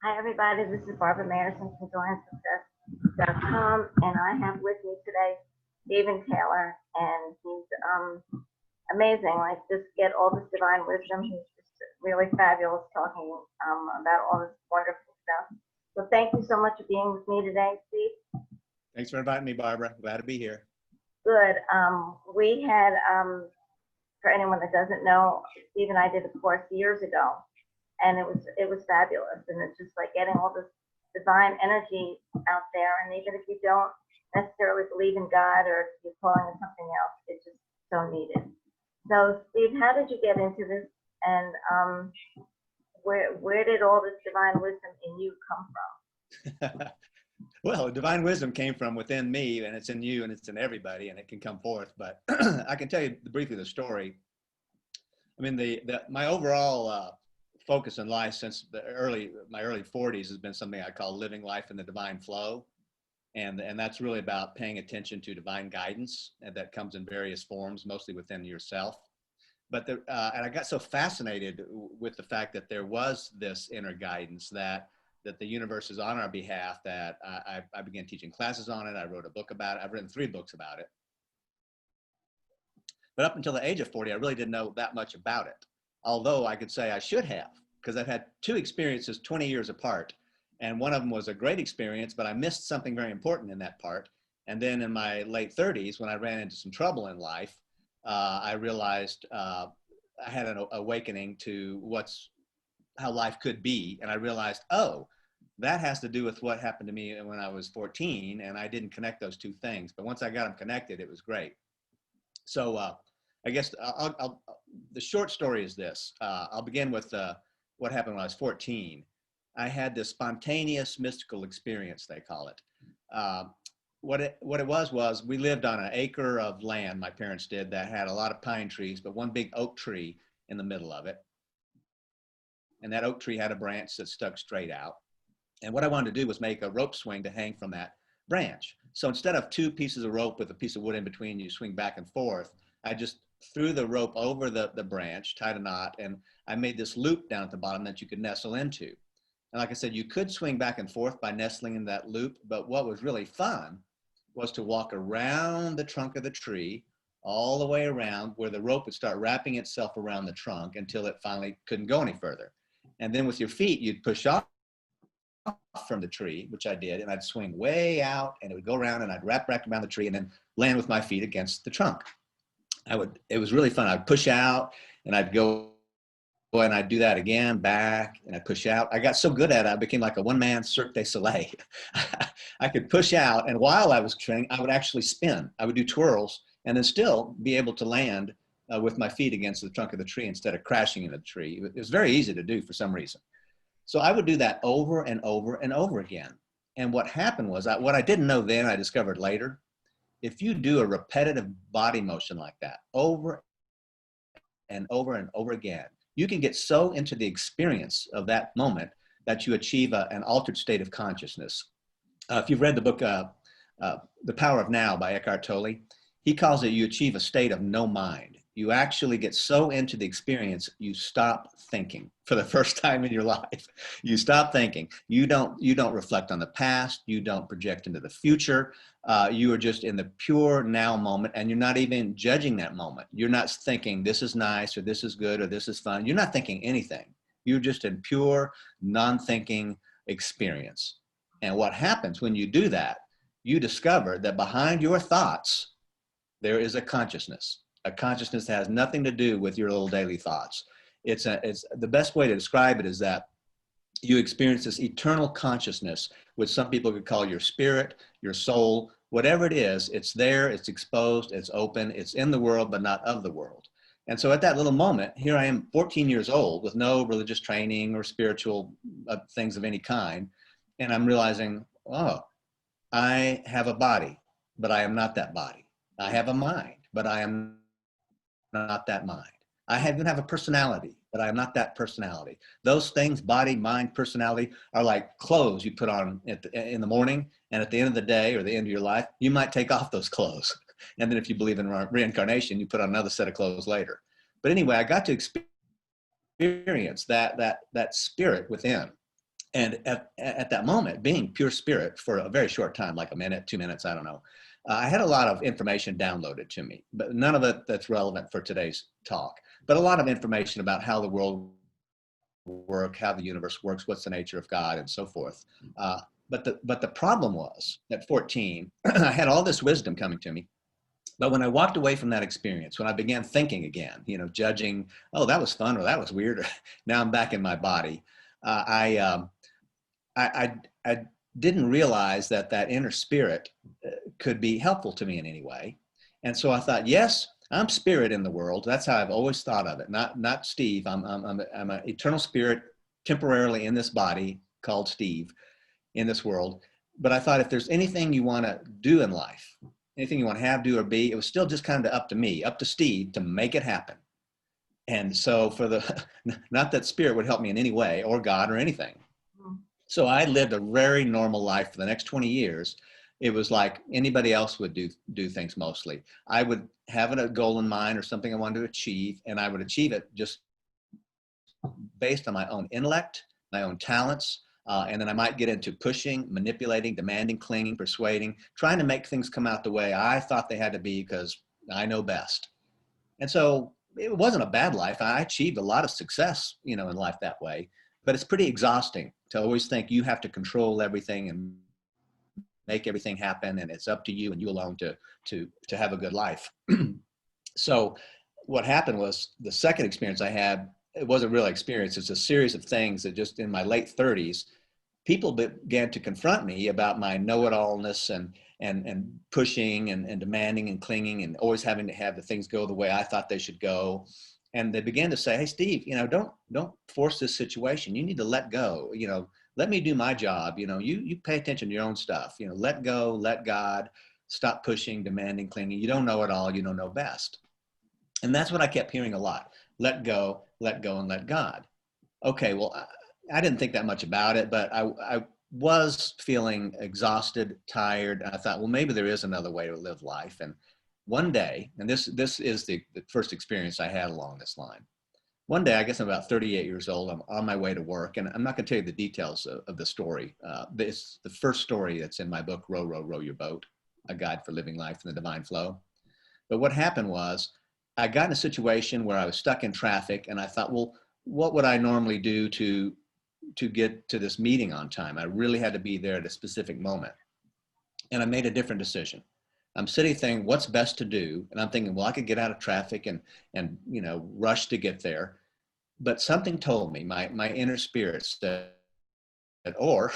Hi, everybody. This is Barbara Marison from JoanneSuccess.com, and I have with me today Stephen Taylor, and he's amazing. Like, just get all this divine wisdom. He's just really fabulous talking about all this wonderful stuff. So, thank you so much for being with me today, Steve. Thanks for inviting me, Barbara. Glad to be here. Good. We had, for anyone that doesn't know, Steve and I did a course years ago, and it was fabulous. And it's just like getting all this divine energy out there. And even if you don't necessarily believe in God, or if you're calling it something else, it's just so needed. So, Steve, how did you get into this? And where did all this divine wisdom in you come from? Well, divine wisdom came from within me, and it's in you, and it's in everybody, and it can come forth. But I can tell you briefly the story. I mean, my overall focus in life since my early 40s has been something I call living life in the divine flow. And that's really about paying attention to divine guidance, and that comes in various forms, mostly within yourself. But and I got so fascinated with the fact that there was this inner guidance that the universe is on our behalf, that I began teaching classes on it. I wrote a book about it. I've written 3 books about it. But up until the age of 40, I really didn't know that much about it. Although I could say I should have, because I've had 2 experiences 20 years apart. And one of them was a great experience, but I missed something very important in that part. And then in my late 30s, when I ran into some trouble in life, I realized I had an awakening to how life could be. And I realized, oh, that has to do with what happened to me when I was 14, and I didn't connect those 2 things. But once I got them connected, it was great. So I guess the short story is this. I'll begin with what happened when I was 14. I had this spontaneous mystical experience, they call it. What it was we lived on an acre of land, my parents did, that had a lot of pine trees, but one big oak tree in the middle of it. And that oak tree had a branch that stuck straight out. And what I wanted to do was make a rope swing to hang from that branch. So instead of 2 pieces of rope with a piece of wood in between, you swing back and forth, I just threw the rope over the branch, tied a knot, and I made this loop down at the bottom that you could nestle into. And like I said, you could swing back and forth by nestling in that loop, but what was really fun was to walk around the trunk of the tree, all the way around, where the rope would start wrapping itself around the trunk until it finally couldn't go any further. And then with your feet, you'd push off from the tree, which I did, and I'd swing way out, and it would go around, and I'd wrap back around the tree and then land with my feet against the trunk. It was really fun. I'd push out, and I'd go, and I'd do that again, back, and I'd push out. I got so good at it, I became like a one-man Cirque du Soleil. I could push out, and while I was training, I would actually spin. I would do twirls, and then still be able to land with my feet against the trunk of the tree instead of crashing into the tree. It was very easy to do for some reason. So I would do that over and over and over again. And what happened was, what I didn't know then, I discovered later, if you do a repetitive body motion like that over and over and over again, you can get so into the experience of that moment that you achieve an altered state of consciousness. If you've read the book, The Power of Now by Eckhart Tolle, he calls it you achieve a state of no mind. You actually get so into the experience, you stop thinking for the first time in your life. You stop thinking. You don't reflect on the past. You don't project into the future. You are just in the pure now moment, and you're not even judging that moment. You're not thinking this is nice or this is good or this is fun. You're not thinking anything. You're just in pure non-thinking experience. And what happens when you do that, you discover that behind your thoughts, there is a consciousness. A consciousness that has nothing to do with your little daily thoughts. It's the best way to describe it is that you experience this eternal consciousness, which some people could call your spirit, your soul, whatever it is, it's there, it's exposed, it's open, it's in the world, but not of the world. And so at that little moment, here I am 14 years old with no religious training or spiritual things of any kind. And I'm realizing, oh, I have a body, but I am not that body. I have a mind, but I am not that mind. I even have a personality, but I am not that personality. Those things, body, mind, personality, are like clothes you put on in the morning, and at the end of the day or the end of your life, you might take off those clothes. And then if you believe in reincarnation, you put on another set of clothes later. But anyway, I got to experience that spirit within. And at that moment, being pure spirit for a very short time, like a minute, 2 minutes, I don't know, I had a lot of information downloaded to me, but none of it that's relevant for today's talk, but a lot of information about how the world works, how the universe works, what's the nature of God, and so forth. But the problem was at 14, I had all this wisdom coming to me. But when I walked away from that experience, when I began thinking again, judging, oh, that was fun or that was weird, or now I'm back in my body, uh, I, um, I didn't realize that that inner spirit could be helpful to me in any way. And so I thought, yes, I'm spirit in the world. That's how I've always thought of it. Not Steve. I'm an eternal spirit temporarily in this body called Steve in this world. But I thought if there's anything you want to do in life, anything you want to have, do, or be, it was still just kind of up to me, up to Steve to make it happen. And so not that spirit would help me in any way, or God or anything. So I lived a very normal life for the next 20 years. It was like anybody else would do things mostly. I would have a goal in mind or something I wanted to achieve, and I would achieve it just based on my own intellect, my own talents, and then I might get into pushing, manipulating, demanding, clinging, persuading, trying to make things come out the way I thought they had to be because I know best. And so it wasn't a bad life. I achieved a lot of success, in life that way, but it's pretty exhausting to always think you have to control everything and make everything happen, and it's up to you and you alone to have a good life. So what happened was the second experience I had, it wasn't really experience. It's a series of things that just in my late 30s, people began to confront me about my know-it-allness and pushing and demanding and clinging and always having to have the things go the way I thought they should go. And they began to say, hey, Steve, don't force this situation. You need to let go. Let me do my job. You pay attention to your own stuff. Let go, let God, stop pushing, demanding, clinging. You don't know it all. You don't know best. And that's what I kept hearing a lot. Let go, and let God. Okay, well, I didn't think that much about it, but I was feeling exhausted, tired. And I thought, well, maybe there is another way to live life. And one day, and this is the first experience I had along this line. One day, I guess I'm about 38 years old. I'm on my way to work, and I'm not going to tell you the details of the story. It's the first story that's in my book, Row, Row, Row Your Boat, A Guide for Living Life in the Divine Flow. But what happened was I got in a situation where I was stuck in traffic, and I thought, well, what would I normally do to get to this meeting on time? I really had to be there at a specific moment. And I made a different decision. I'm sitting thinking, what's best to do? And I'm thinking, well, I could get out of traffic and rush to get there. But something told me, my inner spirit said, or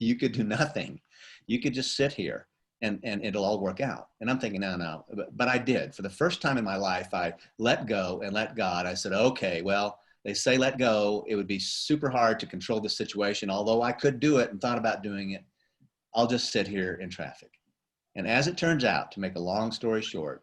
you could do nothing. You could just sit here and it'll all work out. And I'm thinking, no. But I did. For the first time in my life, I let go and let God. I said, okay, well, they say let go. It would be super hard to control the situation. Although I could do it and thought about doing it, I'll just sit here in traffic. And as it turns out, to make a long story short,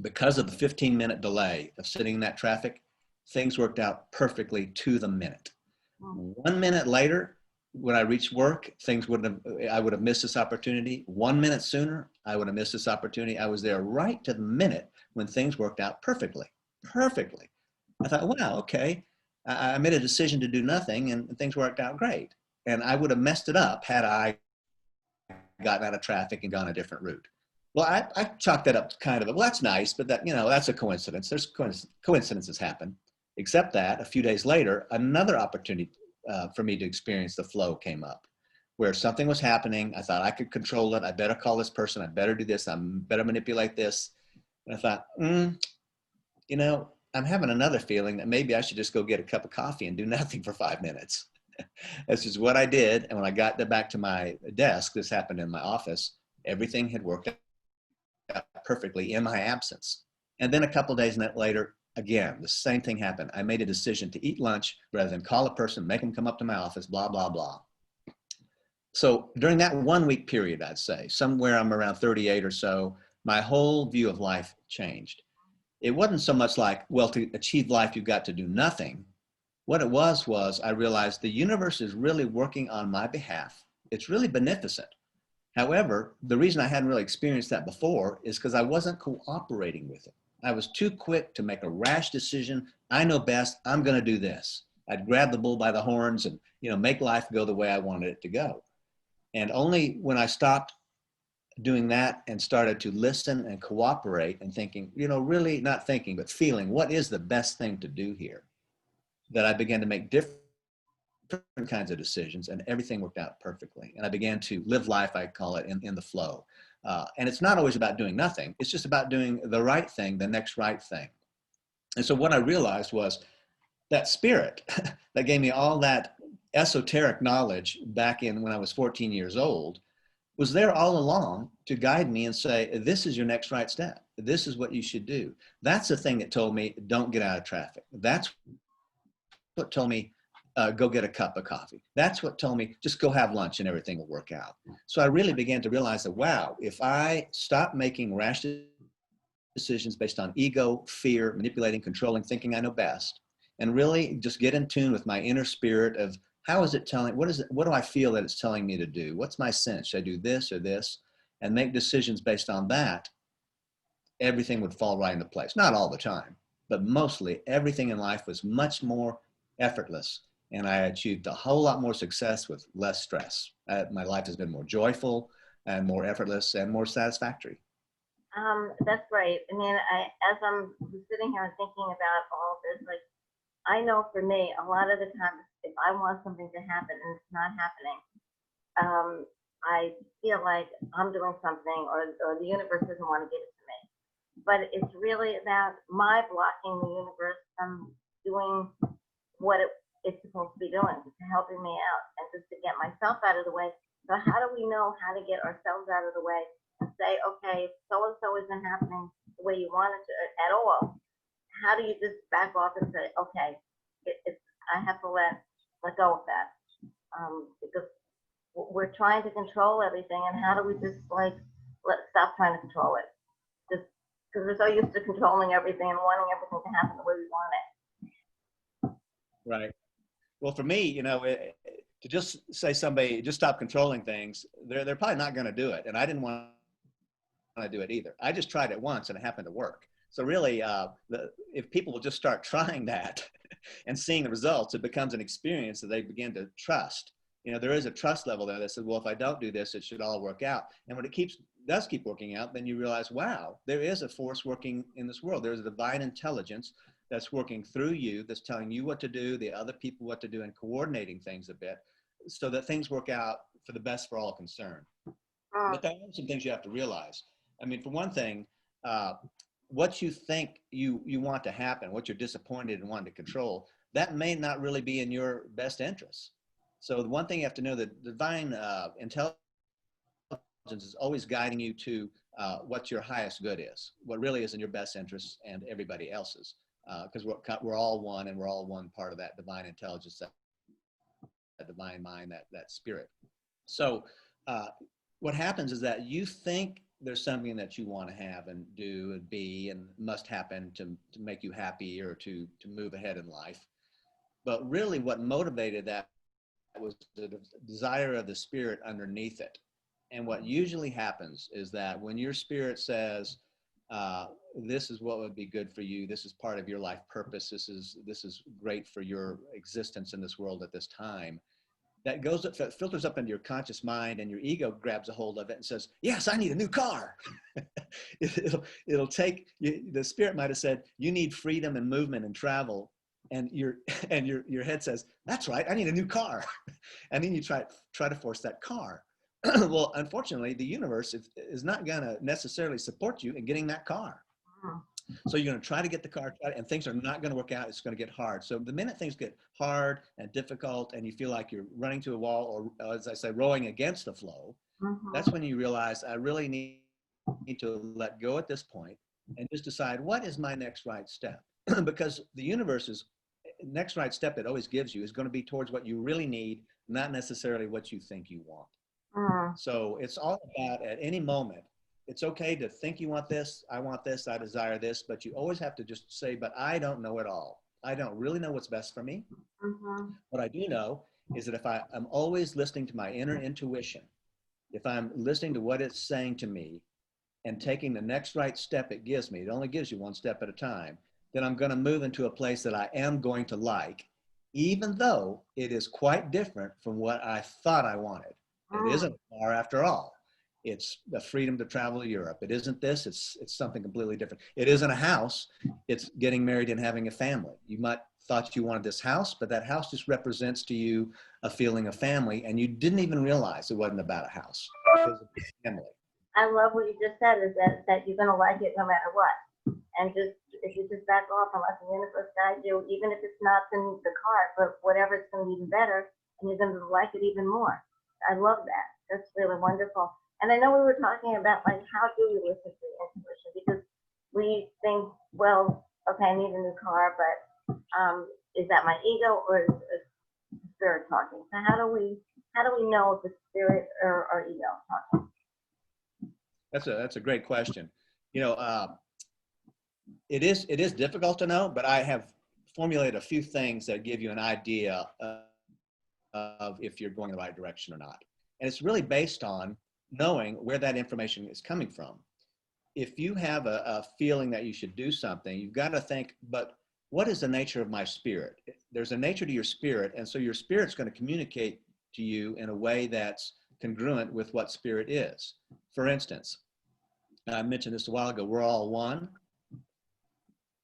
because of the 15-minute delay of sitting in that traffic, things worked out perfectly to the minute. 1 minute later, when I reached work, I would have missed this opportunity. 1 minute sooner, I would have missed this opportunity. I was there right to the minute when things worked out perfectly. I thought, wow, okay. I made a decision to do nothing and things worked out great. And I would have messed it up had I gotten out of traffic and gone a different route. Well, I chalked that up to kind of, well, that's nice, but that's a coincidence. There's coincidences happen. Except that a few days later, another opportunity for me to experience the flow came up where something was happening. I thought I could control it. I better call this person. I better do this. I better manipulate this. And I thought, I'm having another feeling that maybe I should just go get a cup of coffee and do nothing for 5 minutes. This is what I did. And when I got back to my desk, this happened in my office, everything had worked out perfectly in my absence. And then a couple of days later, again, the same thing happened. I made a decision to eat lunch rather than call a person, make them come up to my office, blah, blah, blah. So during that 1 week period, I'd say, somewhere I'm around 38 or so, my whole view of life changed. It wasn't so much like, well, to achieve life, you've got to do nothing. What it was I realized the universe is really working on my behalf. It's really beneficent. However, the reason I hadn't really experienced that before is because I wasn't cooperating with it. I was too quick to make a rash decision. I know best. I'm going to do this. I'd grab the bull by the horns and, make life go the way I wanted it to go. And only when I stopped doing that and started to listen and cooperate and thinking, really not thinking, but feeling what is the best thing to do here, that I began to make different kinds of decisions, and everything worked out perfectly. And I began to live life, I call it, in the flow. And it's not always about doing nothing. It's just about doing the right thing, the next right thing. And so what I realized was that spirit that gave me all that esoteric knowledge back in when I was 14 years old was there all along to guide me and say, this is your next right step. This is what you should do. That's the thing that told me, don't get out of traffic. That's what told me, go get a cup of coffee. That's what told me, just go have lunch and everything will work out. So I really began to realize that, wow, if I stop making rash decisions based on ego, fear, manipulating, controlling, thinking I know best, and really just get in tune with my inner spirit of how is it telling, what do I feel that it's telling me to do? What's my sense? Should I do this or this? And make decisions based on that, everything would fall right into place. Not all the time, but mostly everything in life was much more effortless. And I achieved a whole lot more success with less stress. My life has been more joyful and more effortless and more satisfactory. That's right. I mean, as I'm sitting here and thinking about all this, like, I know for me, a lot of the times, if I want something to happen and it's not happening, I feel like I'm doing something, or the universe doesn't want to give it to me. But it's really about my blocking the universe from doing what it's supposed to be doing, to helping me out, and just to get myself out of the way. So how do we know how to get ourselves out of the way and say, okay, so-and-so isn't happening the way you want it to at all? How do you just back off and say, okay, I have to let go of that, because we're trying to control everything, and how do we just stop trying to control it? Just because we're so used to controlling everything and wanting everything to happen the way we want it. Right. Well, for me, to just say somebody just stop controlling things, they're probably not going to do it, and I didn't want to do it either. I just tried it once, and it happened to work. So really, if people will just start trying that and seeing the results, it becomes an experience that they begin to trust. There is a trust level there that says, well, if I don't do this, it should all work out. And when it does keep working out, then you realize, wow, there is a force working in this world. There's a divine intelligence that's working through you, that's telling you what to do, the other people what to do, and coordinating things a bit so that things work out for the best for all concerned. But there are some things you have to realize. I mean, for one thing, what you think you want to happen, what you're disappointed and want to control, that may not really be in your best interest. So the one thing you have to know, that divine intelligence is always guiding you to what your highest good is, what really is in your best interest and everybody else's, because we're all one, and we're all one part of that divine intelligence, that divine mind, that spirit. So what happens is that you think there's something that you want to have and do and be and must happen to make you happy or to move ahead in life. But really what motivated that was the desire of the spirit underneath it. And what usually happens is that when your spirit says, this is what would be good for you, this is part of your life purpose, this is great for your existence in this world at this time, that goes up, filters up into your conscious mind, and your ego grabs a hold of it and says, yes, I need a new car. It'll take you, the spirit might have said, you need freedom and movement and travel. And your head says, that's right, I need a new car. And then you try to force that car. Well, unfortunately, the universe is not going to necessarily support you in getting that car. So you're going to try to get the car, and things are not going to work out. It's going to get hard. So the minute things get hard and difficult, and you feel like you're running to a wall, or as I say, rowing against the flow, that's when you realize, I really need to let go at this point and just decide, what is my next right step? Because the universe's next right step it always gives you is going to be towards what you really need, not necessarily what you think you want. So it's all about, at any moment, it's okay to think you want this, I want this, I desire this, but you always have to just say, but I don't know it all. I don't really know what's best for me. What I do know is that if I'm always listening to my inner intuition, if I'm listening to what it's saying to me and taking the next right step it gives me, it only gives you one step at a time, then I'm going to move into a place that I am going to like. even though it is quite different from what I thought I wanted. It Mm. isn't far after all. It's the freedom to travel to Europe. It isn't this, it's something completely different. It isn't a house, it's getting married and having a family. You might thought you wanted this house, but that house just represents to you a feeling of family, and you didn't even realize it wasn't about a house. It was a family. I love what you just said, is that you're gonna like it no matter what. And just, if you just back off and let the universe guide you, even if it's not in the card, but whatever, it's gonna be even better, and you're gonna like it even more. I love that. That's really wonderful. And I know we were talking about, like, how do you listen to your intuition? Because we think, well, okay, I need a new car, but is that my ego or is the spirit talking? So how do we know if it's spirit or ego talking? That's a great question. You know, it is difficult to know, but I have formulated a few things that give you an idea of if you're going the right direction or not. And it's really based on knowing where that information is coming from. If you have a feeling that you should do something, you've got to think, but what is the nature of my spirit? There's a nature to your spirit, and so your spirit's going to communicate to you in a way that's congruent with what spirit is. For instance, I mentioned this a while ago, we're all one.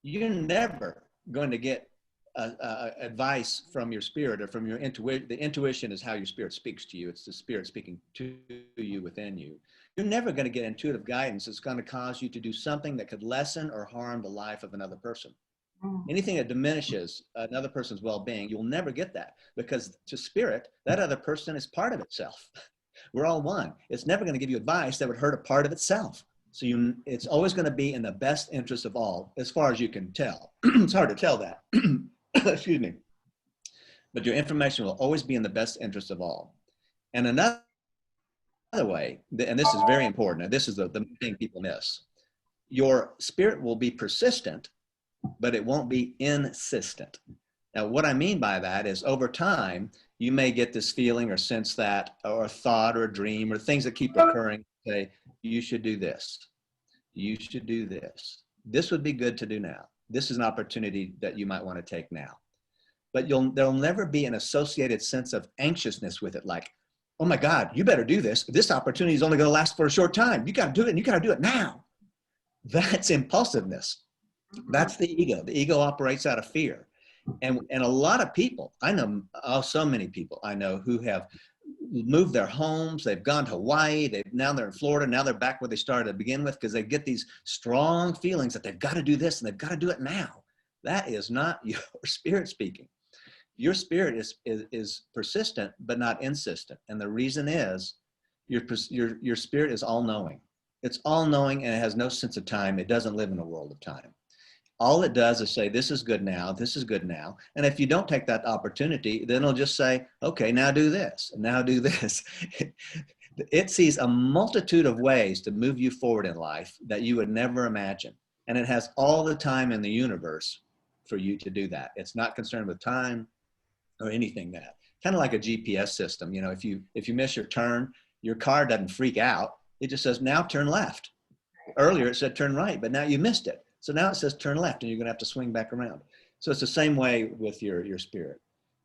You're never going to get advice from your spirit or from your intuition. The intuition is how your spirit speaks to you. It's the spirit speaking to you within you. You're never going to get intuitive guidance that's going to cause you to do something that could lessen or harm the life of another person. Anything that diminishes another person's well-being, you'll never get that, because to spirit, that other person is part of itself. We're all one. It's never going to give you advice that would hurt a part of itself. So it's always going to be in the best interest of all, as far as you can tell. It's hard to tell that. Excuse me. But your information will always be in the best interest of all. And another way, and this is very important, and this is the thing people miss, your spirit will be persistent, but it won't be insistent. Now, what I mean by that is over time, you may get this feeling or sense that, or a thought or a dream or things that keep recurring, say, you should do this. You should do this. This would be good to do now. This is an opportunity that you might want to take now. But there'll never be an associated sense of anxiousness with it, like, oh my God, you better do this. This opportunity is only going to last for a short time. You got to do it, and you got to do it now. That's impulsiveness. That's the ego. The ego operates out of fear. And a lot of people, I know, so many people I know who have moved their homes, they've gone to Hawaii, now they're in Florida, now they're back where they started to begin with, because they get these strong feelings that they've got to do this and they've got to do it now. That is not your spirit speaking. Your spirit is persistent, but not insistent. And the reason is your spirit is all knowing. It's all knowing, and it has no sense of time. It doesn't live in a world of time. All it does is say, this is good now, this is good now. And if you don't take that opportunity, then it'll just say, okay, now do this, and now do this. It sees a multitude of ways to move you forward in life that you would never imagine. And it has all the time in the universe for you to do that. It's not concerned with time or anything that. Kind of like a GPS system. You know, if you miss your turn, your car doesn't freak out. It just says, now turn left. Earlier it said turn right, but now you missed it. So now it says turn left, and you're going to have to swing back around. So it's the same way with your spirit.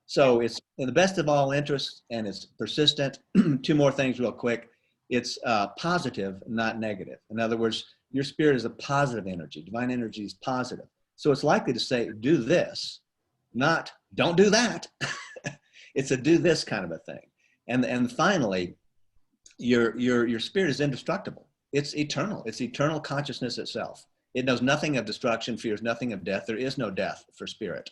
So it's in the best of all interests, and it's persistent. Two more things real quick. It's positive, not negative. In other words, your spirit is a positive energy. Divine energy is positive. So it's likely to say, do this, not don't do that. It's a do this kind of a thing. And finally, your spirit is indestructible. It's eternal. It's eternal consciousness itself. It knows nothing of destruction, fears nothing of death. There is no death for spirit.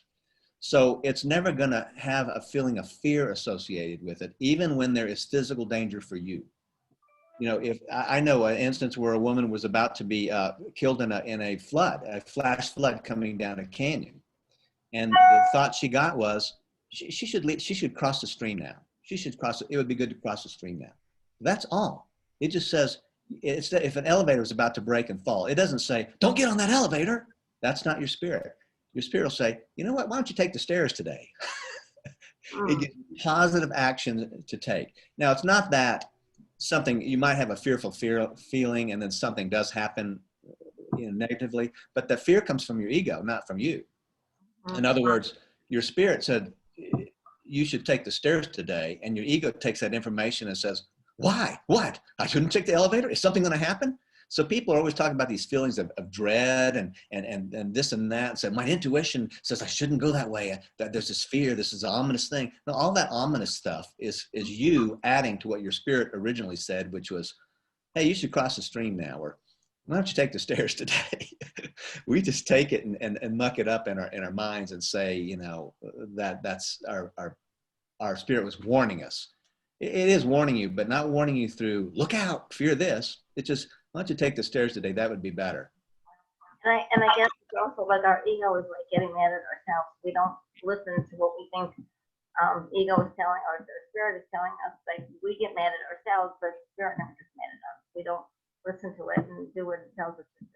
So it's never going to have a feeling of fear associated with it, even when there is physical danger for you. You know, if I know an instance where a woman was about to be killed in a flood, a flash flood coming down a canyon. And the thought she got was, she should cross the stream now. She should cross it. It would be good to cross the stream now. That's all. It just says, if an elevator is about to break and fall, it doesn't say, don't get on that elevator. That's not your spirit. Your spirit will say, you know what, why don't you take the stairs today? It gives positive action to take. Now, it's not that something, you might have a fearful feeling and then something does happen, you know, negatively, but the fear comes from your ego, not from you. In other words, your spirit said, you should take the stairs today, and your ego takes that information and says, why? What? I shouldn't take the elevator? Is something going to happen? So people are always talking about these feelings of dread and this and that. So my intuition says I shouldn't go that way. That there's this fear. This is an ominous thing. No, all that ominous stuff is you adding to what your spirit originally said, which was, hey, you should cross the stream now, or why don't you take the stairs today? We just take it and muck it up in our minds and say, you know, that's our spirit was warning us. It is warning you, but not warning you through, look out, fear this. It's just, why don't you take the stairs today? That would be better. And I guess it's also like our ego is like getting mad at ourselves. We don't listen to what we think ego is telling, or the spirit is telling us. Like we get mad at ourselves, but the spirit never gets mad at us. We don't listen to it and do what it tells us to do.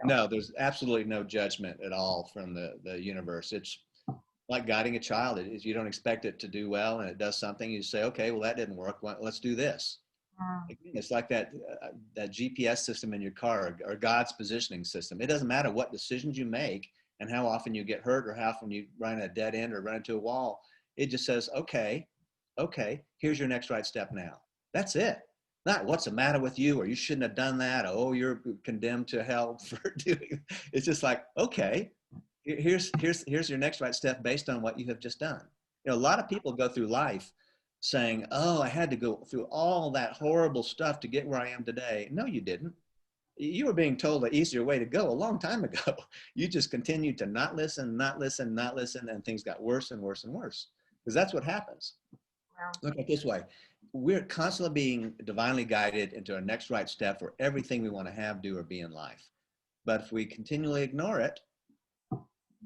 No, there's absolutely no judgment at all from the universe. It's like guiding a child. It is, you don't expect it to do well, and it does something. You say, okay, well, that didn't work. Well, let's do this. It's like that GPS system in your car, or God's positioning system. It doesn't matter what decisions you make and how often you get hurt or how often you run a dead end or run into a wall. It just says, okay, here's your next right step now. That's it. Not what's the matter with you, or you shouldn't have done that, or oh, you're condemned to hell for doing it. It's just like, okay, here's your next right step based on what you have just done. You know, a lot of people go through life saying, oh, I had to go through all that horrible stuff to get where I am today. No, you didn't. You were being told the easier way to go a long time ago. You just continued to not listen, and things got worse and worse and worse. Because that's what happens. Wow. Look at it this way. We're constantly being divinely guided into our next right step for everything we want to have, do, or be in life. But if we continually ignore it,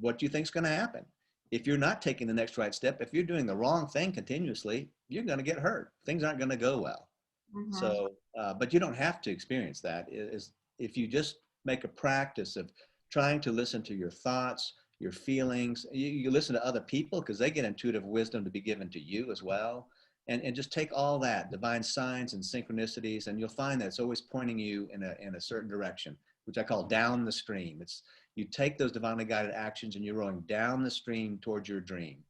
what do you think is going to happen? If you're not taking the next right step, if you're doing the wrong thing continuously, you're going to get hurt. Things aren't going to go well. Mm-hmm. So, but you don't have to experience that. If you just make a practice of trying to listen to your thoughts, your feelings, you listen to other people because they get intuitive wisdom to be given to you as well. And just take all that, divine signs and synchronicities, and you'll find that it's always pointing you in a certain direction, which I call down the stream. It's, you take those divinely guided actions and you're rowing down the stream towards your dream,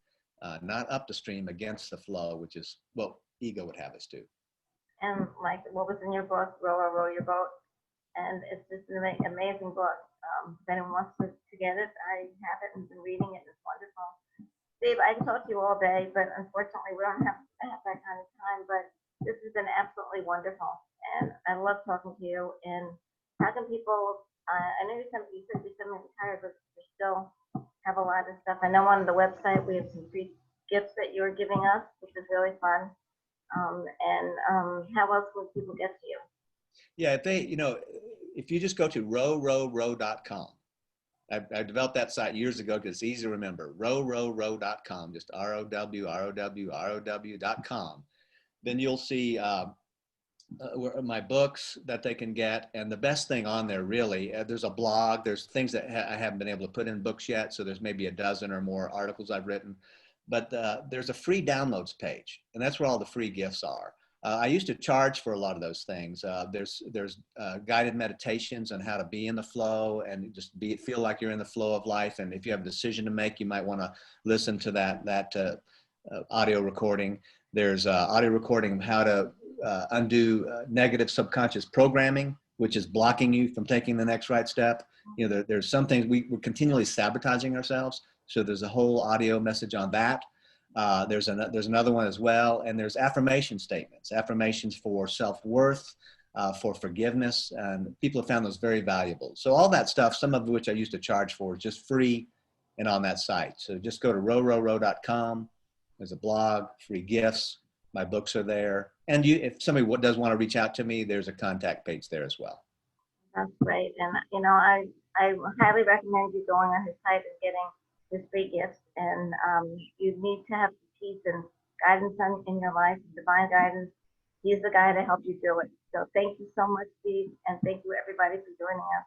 not up the stream against the flow, which is what ego would have us do. And like what was in your book, Row Your Boat, and it's just an amazing book. If anyone wants to get it, I have it and been reading it. It's wonderful. Steve, I can talk to you all day, but unfortunately we don't have that kind of time. But this has been absolutely wonderful, and I love talking to you. And how can people? I know you said you're semi-retired, but you still have a lot of stuff. I know on the website we have some free gifts that you're giving us, which is really fun. How else would people get to you? Yeah, if you just go to rowrowrow.com. I developed that site years ago because it's easy to remember. Rowrowrow.com, just ROW.com. Then you'll see my books that they can get. And the best thing on there, really, there's a blog. There's things that I haven't been able to put in books yet. So there's maybe a dozen or more articles I've written. But there's a free downloads page, and that's where all the free gifts are. I used to charge for a lot of those things. There's guided meditations on how to be in the flow and just feel like you're in the flow of life. And if you have a decision to make, you might want to listen to that audio recording. There's audio recording of how to undo negative subconscious programming, which is blocking you from taking the next right step. You know, there's some things we're continually sabotaging ourselves. So there's a whole audio message on that. There's another one as well. And there's affirmation statements, affirmations for self-worth, for forgiveness. And people have found those very valuable. So all that stuff, some of which I used to charge for, is just free and on that site. So just go to rowrowrow.com. There's a blog, free gifts. My books are there. And if somebody does want to reach out to me, there's a contact page there as well. That's great. And, you know, I highly recommend you going on his site and getting his free gifts. And you need to have peace and guidance in your life, divine guidance. He's the guy to help you do it. So thank you so much, Steve. And thank you, everybody, for joining us.